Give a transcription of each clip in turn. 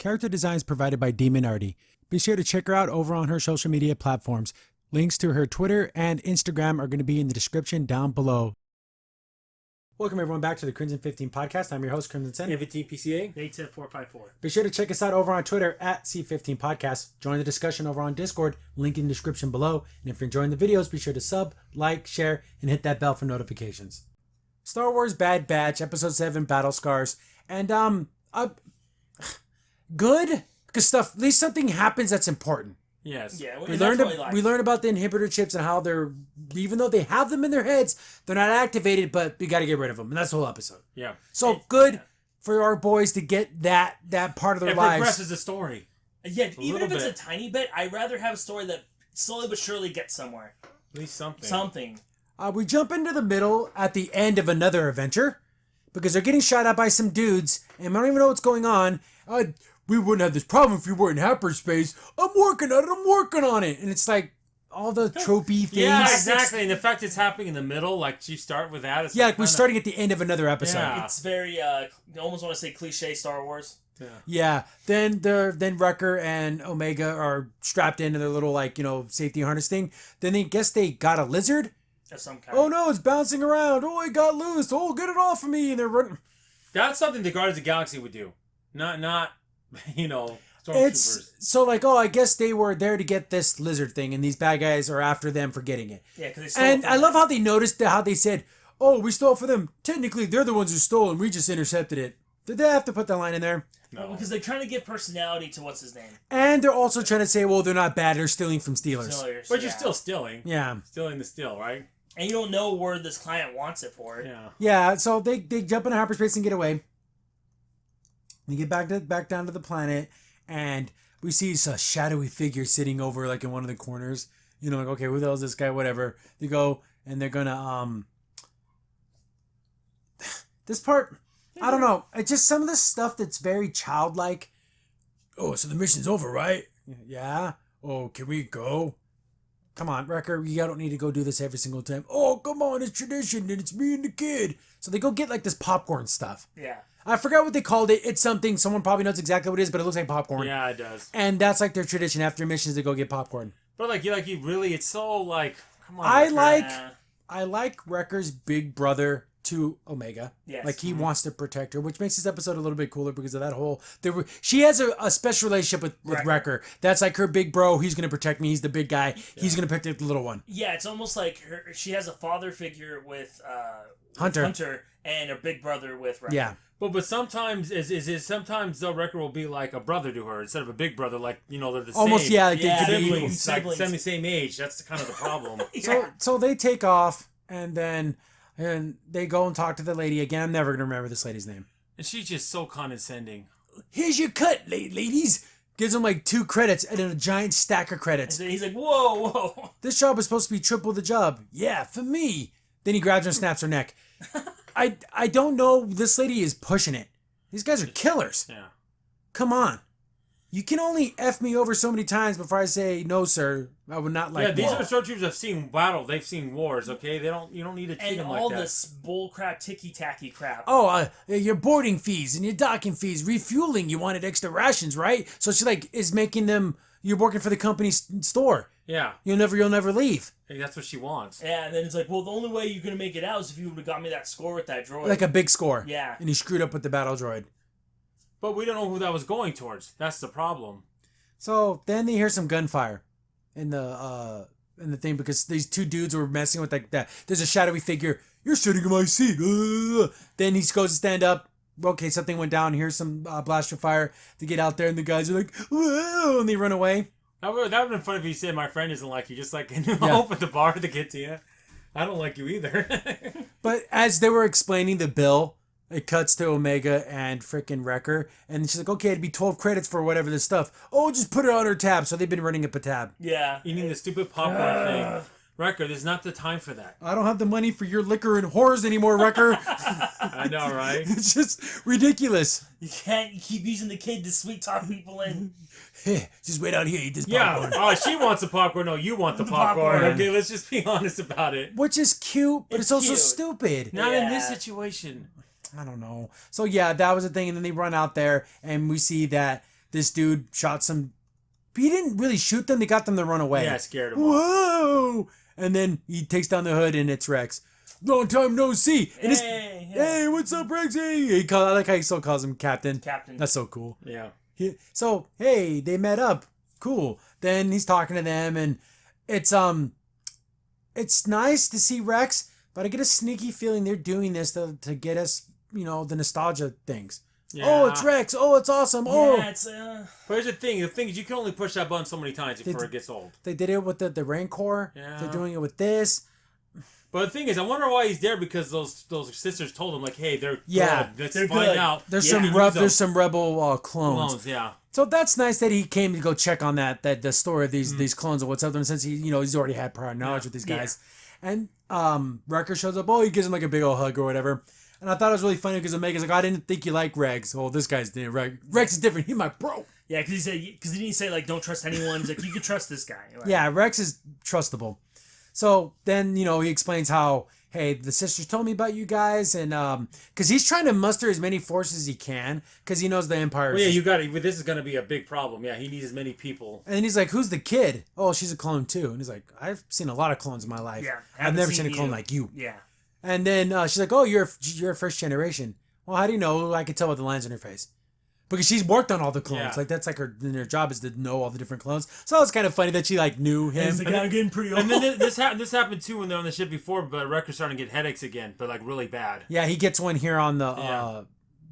Character design is provided by Demon Artie. Be sure to check her out over on her social media platforms. Links to her Twitter and Instagram are going to be in the description down below. Welcome everyone back to the Crimson 15 podcast. I'm your host, Crimson Sen. 15 PCA. Native 454. Be sure to check us out over on Twitter at C15 Podcast. Join the discussion over on Discord, link in the description below. And if you're enjoying the videos, be sure to sub, like, share, and hit that bell for notifications. Star Wars Bad Batch, Episode 7, Battle Scars. And, good? Because at least something happens that's important. Yes. Yeah, We learned about the inhibitor chips and how they're, even though they have them in their heads, they're not activated, but we got to get rid of them. And that's the whole episode. Yeah. So good for our boys to get that part of their lives. It progresses the story. Yeah, even if it's a tiny bit, I'd rather have a story that slowly but surely gets somewhere. At least something. Something. We jump into the middle at the end of another adventure because they're getting shot at by some dudes and I don't even know what's going on. We wouldn't have this problem if you were in hyperspace. I'm working on it. And it's like all the tropey things. Yeah, exactly. And the fact it's happening in the middle, like you start with that. It's like we're starting at the end of another episode. Yeah. It's very, I almost want to say cliche Star Wars. Yeah. Then Wrecker and Omega are strapped into their little safety harness thing. Then they got a lizard. Of some kind. Oh no, it's bouncing around. Oh, it got loose. Oh, get it off of me. And they're running. That's something the Guardians of the Galaxy would do. Not Stormtroopers. It's so I guess they were there to get this lizard thing, and these bad guys are after them for getting it. Yeah, because they stole. And I love how they noticed how they said, "Oh, we stole for them." Technically, they're the ones who stole, and we just intercepted it. Did they have to put that line in there? No, because they're trying to give personality to what's his name. And they're also trying to say, "Well, they're not bad. They're stealing from stealers." But you're still stealing. Yeah. Stealing the steal, right? And you don't know where this client wants it for. Yeah. Yeah. So they jump into hyperspace and get away. They get back down to the planet. And we see a shadowy figure sitting over in one of the corners. Okay, who the hell is this guy? Whatever. They go and they're gonna this part, I don't know. It's just some of the stuff that's very childlike. Oh, so the mission's over, right? Yeah. Oh, can we go? Come on, Wrecker, you don't need to go do this every single time. Oh, come on, it's tradition and it's me and the kid. So they go get this popcorn stuff. Yeah. I forgot what they called it. It's something, someone probably knows exactly what it is, but it looks like popcorn. Yeah, it does. And that's their tradition after missions to go get popcorn. But you really, it's so come on. I like Wrecker's big brother to Omega. Yes. He wants to protect her, which makes this episode a little bit cooler because of that whole... She has a special relationship with Wrecker. That's her big bro. He's going to protect me. He's the big guy. Yeah. He's going to protect the little one. Yeah, it's almost like she has a father figure with Hunter and a big brother with Wrecker. Yeah. But sometimes sometimes the Wrecker will be like a brother to her instead of a big brother, they're the almost same. Yeah, siblings. Same age. That's kind of the problem. So they take off and then they go and talk to the lady again. I'm never gonna remember this lady's name. And she's just so condescending. Here's your cut, ladies. Gives him 2 credits and then a giant stack of credits. And he's like, whoa. This job is supposed to be triple the job. Yeah, for me. Then he grabs her and snaps her neck. I don't know. This lady is pushing it. These guys are killers. Yeah. Come on. You can only F me over so many times before I say, no, sir, I would not like these war. are stormtroopers that have seen battle. They've seen wars, okay? You don't need to treat them like that. And all this bullcrap, ticky-tacky crap. Oh, your boarding fees and your docking fees, refueling, you wanted extra rations, right? So she is making them, you're working for the company's store. Yeah. You'll never leave. Hey, that's what she wants. Yeah, and then it's well, the only way you're going to make it out is if you would have got me that score with that droid. Like a big score. Yeah. And he screwed up with the battle droid. But we don't know who that was going towards. That's the problem. So then they hear some gunfire in the thing because these 2 dudes were messing with that. There's a shadowy figure. You're sitting in my seat. Then he goes to stand up. Okay, something went down. Here's some blaster fire. They get out there and the guys are like, whoa, and they run away. That would have been fun if you said, my friend doesn't like you. Just open the bar to get to you. I don't like you either. But as they were explaining the bill, it cuts to Omega and frickin' Wrecker. And she's like, okay, it'd be 12 credits for whatever this stuff. Oh, just put it on her tab. So they've been running up a tab. Yeah. Eating the stupid popcorn thing. Wrecker, there's not the time for that. I don't have the money for your liquor and whores anymore, Wrecker. I know, right? It's just ridiculous. You can't keep using the kid to sweet talk people in. Hey, just wait out here, eat this popcorn. Yeah, oh, she wants the popcorn. No, you want the popcorn. Okay, let's just be honest about it. Which is cute, but it's also cute. stupid. Not in this situation. I don't know. So yeah, that was the thing. And then they run out there and we see that this dude shot some. He didn't really shoot them. They got them to run away. Yeah, scared him off. Whoa! And then he takes down the hood, and it's Rex. Long time no see. And hey, what's up, Rexy? I like how he still calls him Captain. Captain. That's so cool. Yeah. So hey, they met up. Cool. Then he's talking to them, and it's nice to see Rex, but I get a sneaky feeling they're doing this to get us, the nostalgia things. Yeah. Oh, it's Rex. Oh, it's awesome. Oh, Yeah, it's But here's the thing. The thing is, you can only push that button so many times before it gets old. they did it with the Rancor. Yeah. They're doing it with this. But the thing is, I wonder why he's there, because those sisters told him, like, hey, they're Yeah, good. Let's they're find good. out. There's Yeah. there's some rebel clones. Clones, yeah. So that's nice that he came to go check on that the story of these clones and what's up with them, since he's already had prior knowledge with these guys. And Wrecker shows up. Oh, he gives him like a big old hug or whatever. And I thought it was really funny because Omega's like, I didn't think you liked Rex. Oh, this guy's different. Rex is different. He's my bro. Yeah, because he didn't say like don't trust anyone. He's like you can trust this guy. Like, Yeah, Rex is trustable. So then he explains how, hey, the sisters told me about you guys, and because he's trying to muster as many forces as he can because he knows the Empire. Well, yeah, you got it. This is going to be a big problem. Yeah, he needs as many people. And he's like, who's the kid? Oh, she's a clone too. And he's like, I've seen a lot of clones in my life. Yeah, I've haven't never seen seen a clone you. like you. Yeah. And then she's like, oh, you're a first generation. Well, how do you know? I can tell with the lines in her face. Because she's worked on all the clones. Yeah. Like, that's like her job is to know all the different clones. So it's kind of funny that she, like, knew him. He's like, I'm getting pretty old. And then this happened too when they're on the ship before, but Wrecker's starting to get headaches again, but like really bad. Yeah, he gets one here on the, Yeah.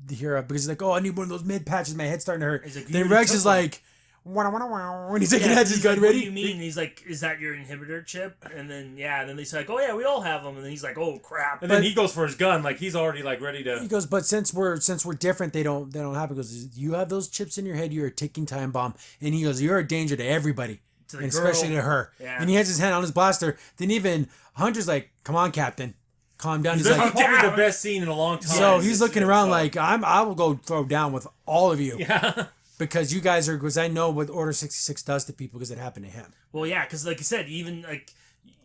because he's like, oh, I need one of those mid patches. My head's starting to hurt. He's like, Then "You Rex took is one." like, and he's like, Yeah, has his he's gun like, ready. What do you mean? And he's like, is that your inhibitor chip? And then then they say like, oh yeah, we all have them. And then he's like, oh crap. And then he goes for his gun, like he's already like ready to. He goes, but since we're different, they don't have it. He goes, you have those chips in your head, you're a ticking time bomb. And he goes, you're a danger to everybody, To the and girl. especially to her. Yeah. And he has his hand on his blaster. Then even Hunter's like, come on, Captain, calm down. He's This like, is probably the best scene in a long time. so he's This looking shit, around so- like, I will go throw down with all of you. Yeah. Because you guys are, because I know what Order 66 does to people because it happened to him. Well, yeah, because like you said, even like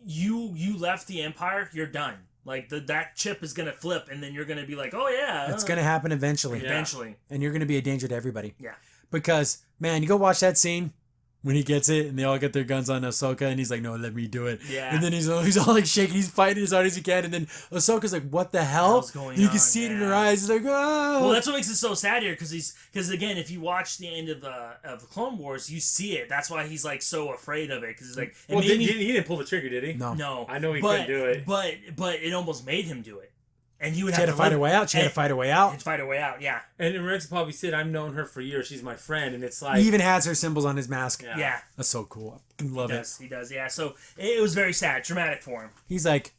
you left the Empire, you're done. Like that chip is gonna flip, and then you're gonna be like, oh yeah, It's going to happen eventually. Yeah. eventually. And you're going to be a danger to everybody. Yeah. Because, man, you go watch that scene when he gets it and they all get their guns on Ahsoka and he's like, no, let me do it. Yeah. And then he's all like shaking. He's fighting as hard as he can. And then Ahsoka's like, what the hell? What's going You can on? see it in her Yeah. eyes. He's like, oh. Well, that's what makes it so sad here, because again, if you watch the end of the Clone Wars, you see it. That's why he's like so afraid of it, because he's like, it Well, made he me- didn't pull the trigger, did he? No. no, I know he but, couldn't do it. but it almost made him do it, and he would She have had to fight her way out. She had to fight her way out. and fight her way out. Yeah, And Rex probably said, I've known her for years. She's my friend. And it's like. He even has her symbols on his mask. Yeah. yeah, That's so cool. I love he it. does. He does. Yeah, so it was very sad, dramatic for him. He's like,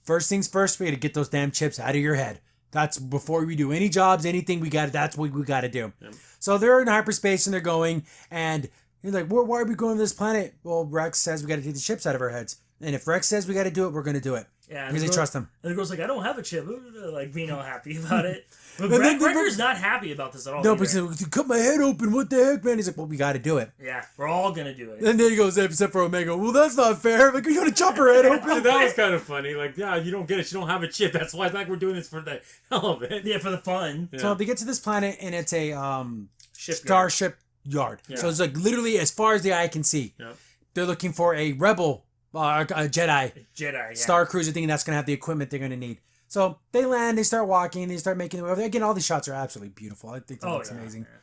first things first, we got to get those damn chips out of your head. That's before we do any jobs, anything. That's what we got to do. Yep. So they're in hyperspace and they're going, and he's like, why are we going to this planet? Well, Rex says we got to take the chips out of our heads, and if Rex says we got to do it, we're going to do it. Yeah, Because they trust him. And the girl's like, I don't have a chip. Like being all happy about it. But And then Wrecker's not happy about this at all. No, either. but he said, cut my head open. What the heck, man? He's like, well, we got to do it. Yeah, we're all gonna do it. And then he goes, except for Omega. Well, that's not fair. Like, you got to chop her head So open. that was kind of funny. Like, yeah, you don't get it. You don't have a chip. That's why it's like we're doing this for the hell of it. Yeah, for the fun. Yeah. So they get to this planet, and it's a Shipyard. starship yard. Yeah. So it's like literally as far as the eye can see. Yep. They're looking for a rebel, a Jedi Jedi. Yeah. Star Cruiser thing that's going to have the equipment they're going to need. So they land, they start walking, they start making their way over there. Again, all these shots are absolutely beautiful. I think that looks amazing. Yeah.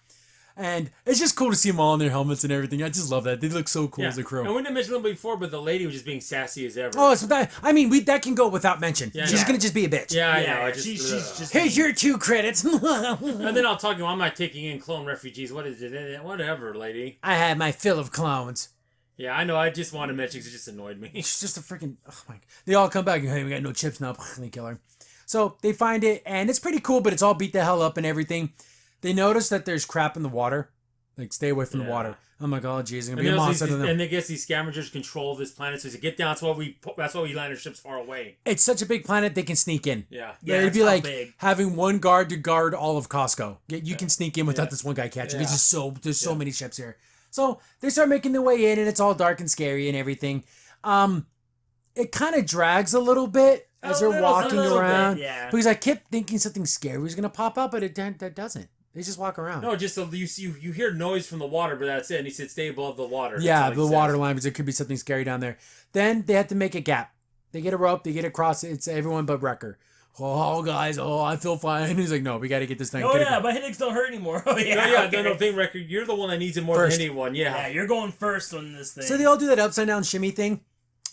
And it's just cool to see them all in their helmets and everything. I just love that. They look so cool Yeah. as a crew. And we didn't mention them before, but the lady was just being sassy as ever. Oh, so that, I mean, that can go without mention. Yeah, She's yeah. going to just be a bitch. yeah, I know. Yeah, I just, she's just. Here's your 2 credits. And then I'll talk to you. I'm not taking in clone refugees. What is it? Whatever, lady. I had my fill of clones. Yeah, I know. I just want to mention because it just annoyed me. It's just a freaking. Oh my! They all come back. Hey, we got no chips now. They kill her. So they find it, and it's pretty cool, but it's all beat the hell up and everything. They notice that there's crap in the water. Like, stay away from the Yeah. water. I'm like, oh, geez, it's gonna And, be a then monster. to them. and they guess these scavengers control this planet, so they say, get down. That's why we land our ships far away. It's such a big planet, they can sneak in. Yeah. Yeah, It'd it's be how like big. having one guard to guard all of Costco. You can sneak in without this one guy catching. Yeah. There's just there's so many ships here. So they start making their way in, and it's all dark and scary and everything. It kind of drags a little bit as they're walking little bit, around. yeah. Because I kept thinking something scary was gonna pop up, but that doesn't. They just walk around. No, just you hear noise from the water, but that's it. And he said, "Stay above the water." Yeah, That's all the he water says. line, because there could be something scary down there. Then they have to make a gap. They get a rope, they get across. It's everyone but Wrecker. Oh, guys, I feel fine. He's like, no, we got to get this thing. Oh Get yeah, it- my headaches don't hurt anymore. Oh yeah, No, yeah, okay. no, thing record. You're the one that needs it more First. than anyone. Yeah, Yeah. you're going first on this thing. So they all do that upside down shimmy thing.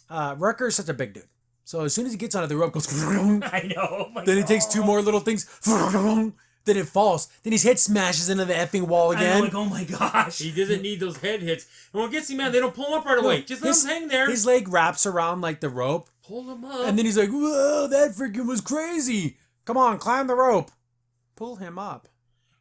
Wrecker is such a big dude. So as soon as he gets onto the rope, goes. I know. Oh my Then he takes God. 2 more little things. Then it falls. Then his head smashes into the effing wall I know, again. like, oh my gosh. He doesn't need those head hits. And what gets him mad, they don't pull him up right away. Just let him hang there. His leg wraps around like the rope. Pull him up. And then he's like, whoa, that freaking was crazy. Come on, climb the rope. Pull him up.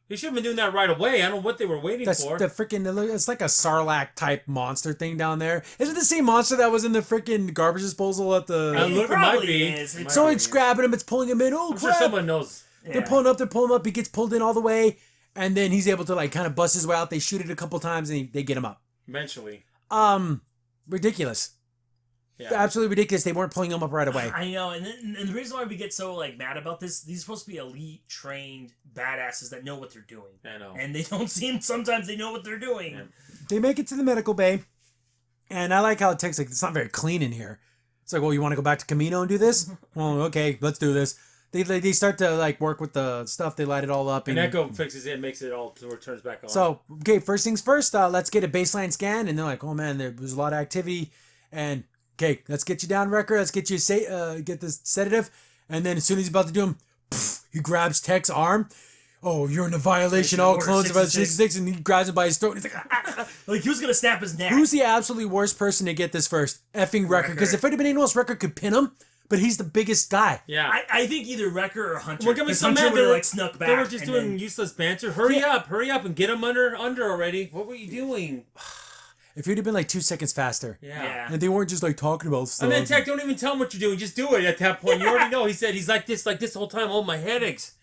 He should have been doing that right away. I don't know what they were waiting That's for. the freaking, it's like a Sarlacc type monster thing down there. Is it the same monster that was in the freaking garbage disposal at the... It look, it might probably be. is. It So might it's be. grabbing him, it's pulling him in. Oh, I'm sure crap. someone knows. Yeah. They're pulling up. He gets pulled in all the way. And then he's able to like kind of bust his way out. They shoot it a couple times and they get him up. Eventually. Ridiculous. Yeah. Absolutely ridiculous. They weren't pulling him up right away. I know, and the reason why we get so like mad about this, these are supposed to be elite, trained badasses that know what they're doing, I know. and they don't seem. Sometimes they know what they're doing. Yeah. They make it to the medical bay. And I like how it takes, like, it's not very clean in here. It's like, well, you want to go back to Camino and do this? Well, okay, let's do this. They start to, like, work with the stuff. They light it all up. And Echo fixes it, makes it all, so it turns back on. So, okay, first things first, let's get a baseline scan. And they're like, oh, man, there was a lot of activity. And, okay, let's get you down, Wrecker. Let's get you, get this sedative. And then as soon as he's about to do him, he grabs Tech's arm. Oh, you're in a violation. All Order clones of 66. 66. And he grabs him by his throat. And he's like, ah. Like he was gonna snap his neck. Who's the absolutely worst person to get this first? Effing Wrecker. Because if it had been anyone else, Wrecker could pin him. But he's the biggest guy. yeah. I think either Wrecker or Hunter. We're gonna be Because so Hunter mad would have they like snuck back. They were just and doing then- useless banter. Hurry up and get him under already. What were you doing? If you'd have been like 2 seconds faster. Yeah. And they weren't just like talking about stuff. And then Tech, don't even tell him what you're doing. Just do it at that point. You already know. He said he's like this the whole time. Oh, my headaches.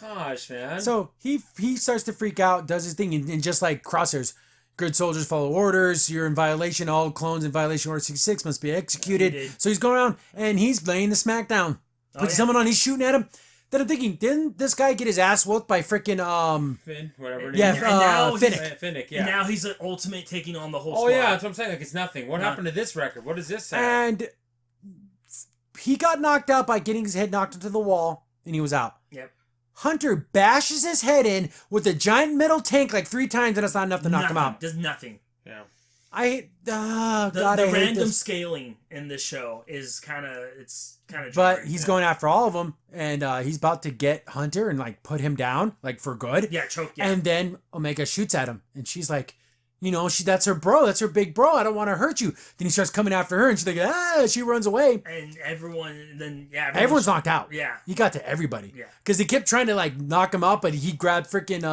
Gosh, man. So he starts to freak out, does his thing, and just like Crosshairs, good soldiers follow orders. You're in violation. All clones in violation. Order 66 must be executed. He did. So he's going around and he's laying the smackdown. Puts yeah. someone on. He's shooting at him. Then I'm thinking, didn't this guy get his ass whooped by freaking Finn, whatever. yeah, And now he's- Finnick. Finnick, yeah. And now he's an ultimate taking on the whole Oh squad. yeah, that's what I'm saying. Like it's nothing. What Not- happened to this record? What does this say? And he got knocked out by getting his head knocked into the wall, and he was out. Yep. Hunter bashes his head in with a giant metal tank like 3 times, and it's not enough to knock him Nothing. out. Does nothing. Yeah. I hate. God, The I hate random this. scaling in this show is kind of But jarring. he's going after all of them, and he's about to get Hunter and like put him down, like for good. Yeah, choke. Yeah. And then Omega shoots at him, and she's like, you know, that's her bro, that's her big bro. I don't want to hurt you. Then he starts coming after her, and she's like, she runs away. And everyone, then yeah, Everyone's knocked out. Yeah. He got to everybody. Yeah. Because he kept trying to like knock him out, but he grabbed freaking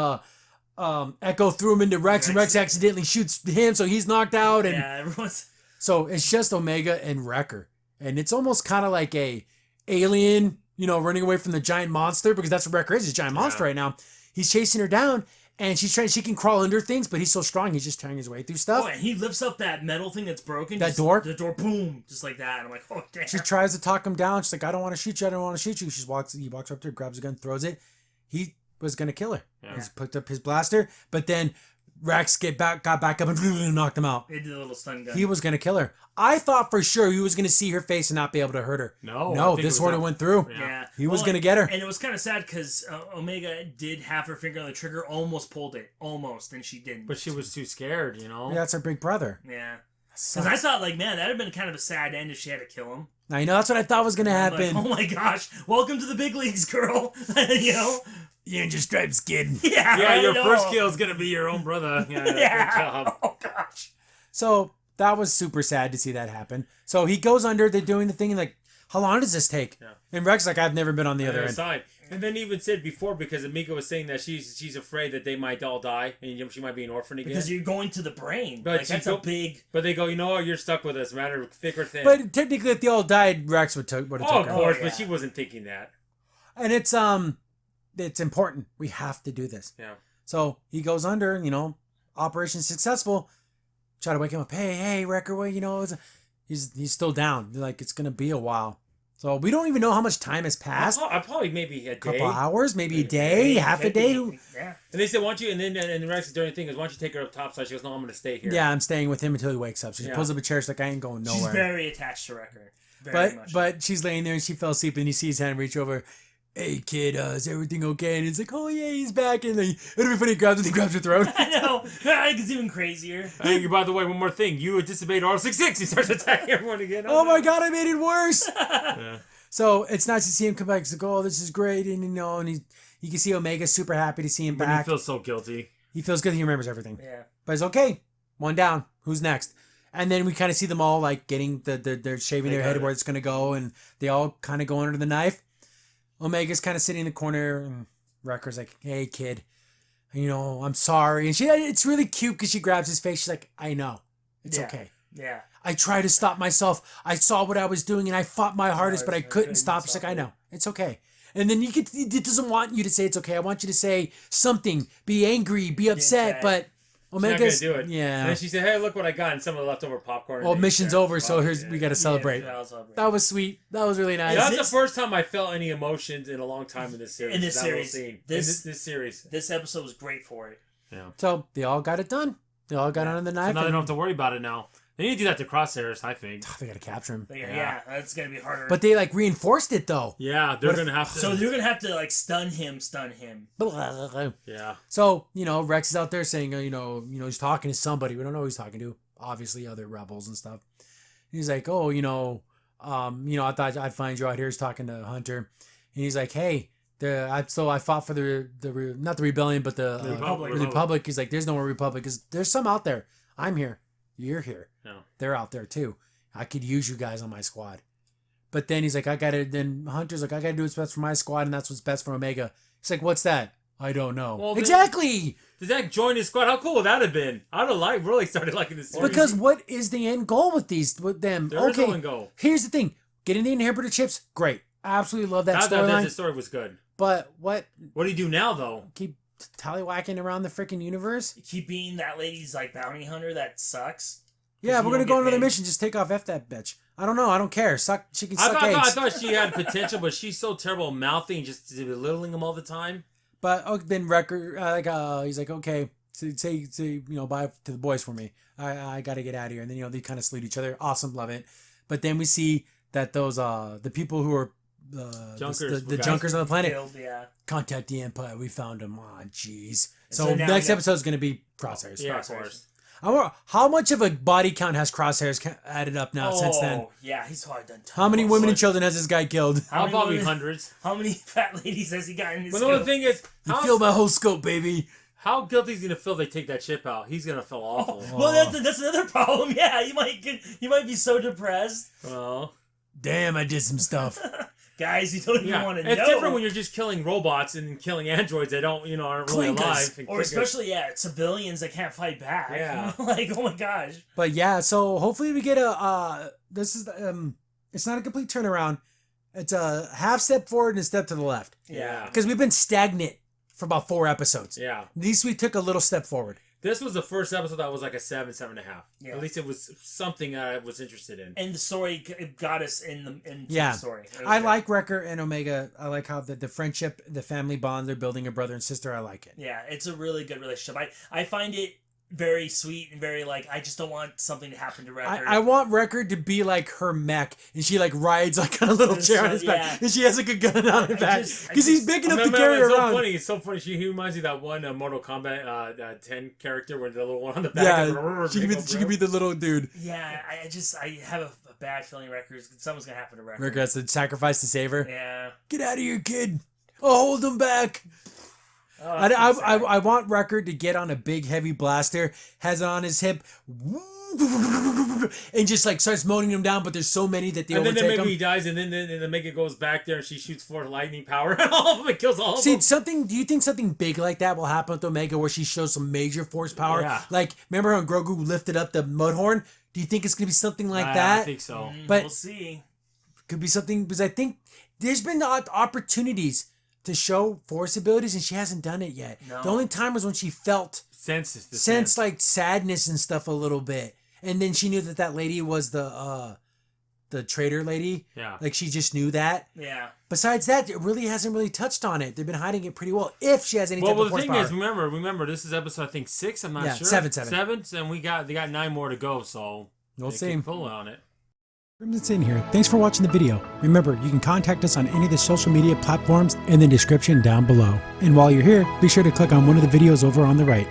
Echo, threw him into Rex, and Rex accidentally shoots him, so he's knocked out. And Yeah, everyone's. so it's just Omega and Wrecker. And it's almost kind of like a alien, you know, running away from the giant monster, because that's what Wrecker is, a giant monster right now. He's chasing her down, and she can crawl under things, but he's so strong, he's just tearing his way through stuff. Oh, and he lifts up that metal thing that's broken. That just, door? The door, boom, just like that. I'm like, oh damn. She tries to talk him down. She's like, I don't want to shoot you. I don't want to shoot you. He walks up to her, grabs a gun, throws it. He was going to kill her. Yeah. He's picked up his blaster, but then Rex got back up and knocked him out. They did a little stun gun. He was going to kill her. I thought for sure he was going to see her face and not be able to hurt her. No, I No, think this it was order a- went through. Yeah. He was Well, going to get her. And it was kind of sad because Omega did have her finger on the trigger, almost pulled it. Almost, and she didn't. But she was too scared, you know. Yeah, that's her big brother. Yeah. Sucks. Because I thought, like, man, that'd have been kind of a sad end if she had to kill him. I know, that's what I thought was going to I'm like, happen. oh my gosh, welcome to the big leagues, girl. You know? You and your stripes, kid. Yeah, Yeah, I your know. first kill is gonna be your own brother. Yeah, Yeah. good job. Oh gosh. So that was super sad to see that happen. So he goes under, they're doing the thing, and like, how long does this take? Yeah. And Rex like, I've never been on the The other other end. side. And then he even said before, because Amika was saying that she's afraid that they might all die and she might be an orphan again. Because you're going to the brain. But Like, that's a big. But they go, you know what? You're stuck with us, no matter thick or thin. But technically, if they all died, Rex would have oh, took of her. course, yeah. but she wasn't thinking that. And it's important. We have to do this. Yeah. So he goes under, you know, operation successful. Try to wake him up. Hey, Wrecker, well, you know, he's still down. They're like, it's gonna be a while. So we don't even know how much time has passed. I probably maybe a day. Couple hours, maybe a day, half a day. Yeah. And they said, "Why don't you?" And then and Rex during the thing is, "Why don't you take her up topside?" She goes, "No, I'm going to stay here." Yeah, I'm staying with him until he wakes up. So she Yeah. pulls up a chair. She's like, I ain't going She's nowhere. very attached to Wrecker. Very much. But she's laying there and she fell asleep and he sees his hand reach over. Hey kid, is everything okay? And it's like, oh yeah, he's back. And then it'll be funny. He grabs her throat. I know. It's even crazier. Hey, by the way, one more thing. You disobeyed R66. He starts attacking everyone again. Oh my god, I made it worse. Yeah. So it's nice to see him come back. He's like, oh, this is great. And and you can see Omega super happy to see him But back. he feels so guilty. He feels good. He remembers everything. Yeah. But it's okay. One down. Who's next? And then we kind of see them all like getting they're shaving their head where it's gonna go, and they all kind of go under the knife. Omega's kind of sitting in the corner, and Wrecker's like, "Hey, kid, I'm sorry." And it's really cute because she grabs his face. She's like, "I know, it's okay. Yeah. I tried to stop myself. I saw what I was doing, and I fought my hardest, but I couldn't stop." She's like, "I know, it's okay." And then it doesn't want you to say it's okay. I want you to say something. Be angry. Be upset. But Omega's She's not gonna do it. Yeah. And then she said, "Hey, look what I got!" And some of the leftover popcorn. Oh, mission's over, so we got to celebrate. Yeah, That was sweet. That was really nice. That's the first time I felt any emotions in a long time in this series. In this That series. little scene. This series. This episode was great for it. Yeah. So they all got it done. They all got on the knife. So now they don't have to worry about it now. They need to do that to Crosshairs, I think. They got to capture him. Yeah, that's gonna be harder. But they reinforced it though. Yeah, they're gonna have to. So they're gonna have to stun him. Yeah. So Rex is out there saying, he's talking to somebody. We don't know who he's talking to. Obviously, other rebels and stuff. He's like, oh, I thought I'd find you out here. He's talking to Hunter, and he's like, hey, I fought for not the rebellion, but the Republic. He's like, there's no more Republic. Because there's some out there. I'm here. You're here. Yeah. They're out there too. I could use you guys on my squad. But then he's like, then Hunter's like, I gotta do what's best for my squad, and that's what's best for Omega. He's like, what's that? I don't know. Well, exactly. Does that join his squad? How cool would that have been? I'd have really started liking this series. Because what is the end goal with them? There is no end goal. Here's the thing. Getting the inhibitor chips, great. Absolutely love that storyline. The story was good. But what do you do now, though? Keep tallywhacking around the freaking universe? Keep being that lady's bounty hunter that sucks. Yeah, we're gonna go on another mission. Just take off that bitch. I don't know. I don't care. She can suck eggs. I thought she had potential, but she's so terrible mouthing, just belittling him all the time. But then Wrecker, he's like, okay, say bye to the boys for me. I gotta get out of here. And then they kind of salute each other. Awesome, love it. But then we see that those the people who are the junkers on the planet contact the Empire. We found them. Oh, jeez. So next episode is gonna be Crosshairs. Yeah, Crosshairs. How much of a body count has Crosshairs added up now since then? Oh, yeah, he's probably done tons. How many women and children has this guy killed? Probably hundreds. How many fat ladies has he gotten in his But the thing is, you feel my whole scope, baby. How guilty is he gonna feel if they take that chip out? He's gonna feel awful. Well, that's another problem. Yeah, you might be so depressed. Well, damn, I did some stuff. Guys, you don't even want to know. It's different when you're just killing robots and killing androids that aren't really alive. Or especially, civilians that can't fight back. Yeah. Oh my gosh. But yeah, so hopefully we get this is it's not a complete turnaround. It's a half step forward and a step to the left. Yeah. Because we've been stagnant for about 4 episodes. Yeah. At least we took a little step forward. This was the first episode that was like a 7.5. Yeah. At least it was something I was interested in. And the story got us into the story. I like Wrecker and Omega. I like how the friendship, the family bond, they're building a brother and sister. I like it. Yeah, it's a really good relationship. I find it very sweet and very I just don't want something to happen to Wrecker. I want Wrecker to be like her mech, and she rides on a little chair on his back, and she has a gun on her back because he's big enough to carry her around. It's so funny. He reminds me of that one Mortal Kombat 10 character where the little one on the back. Yeah, she could be the little dude. Yeah, I have a bad feeling something's gonna happen to Wrecker. Wrecker has to sacrifice to save her. Yeah. Get out of here, kid. I'll hold him back. Oh, I want Wrecker to get on a big heavy blaster, has it on his hip, and just starts moaning him down. But there's so many that they overtake him. And then maybe he dies, and then the Omega goes back there, and she shoots for lightning power, and all of them kills all of them. Do you think something big like that will happen with Omega, where she shows some major force power? Yeah. Remember when Grogu lifted up the Mudhorn? Do you think it's gonna be something like that? I think so. But we'll see. Could be something because I think there's been opportunities to show force abilities, and she hasn't done it yet. No. The only time was when she felt sense sadness and stuff a little bit, and then she knew that lady was the the trader lady. Yeah. Like she just knew that. Yeah. Besides that, it really hasn't really touched on it. They've been hiding it pretty well. If she has any type Well, of the thing horsepower. is, remember, this is episode I think 6. I'm not Yeah, sure. 7. 7, and they got 9 more to go. So We'll they see. keep pulling on it. Crimson's in here. Thanks for watching the video. Remember, you can contact us on any of the social media platforms in the description down below. And while you're here, be sure to click on one of the videos over on the right.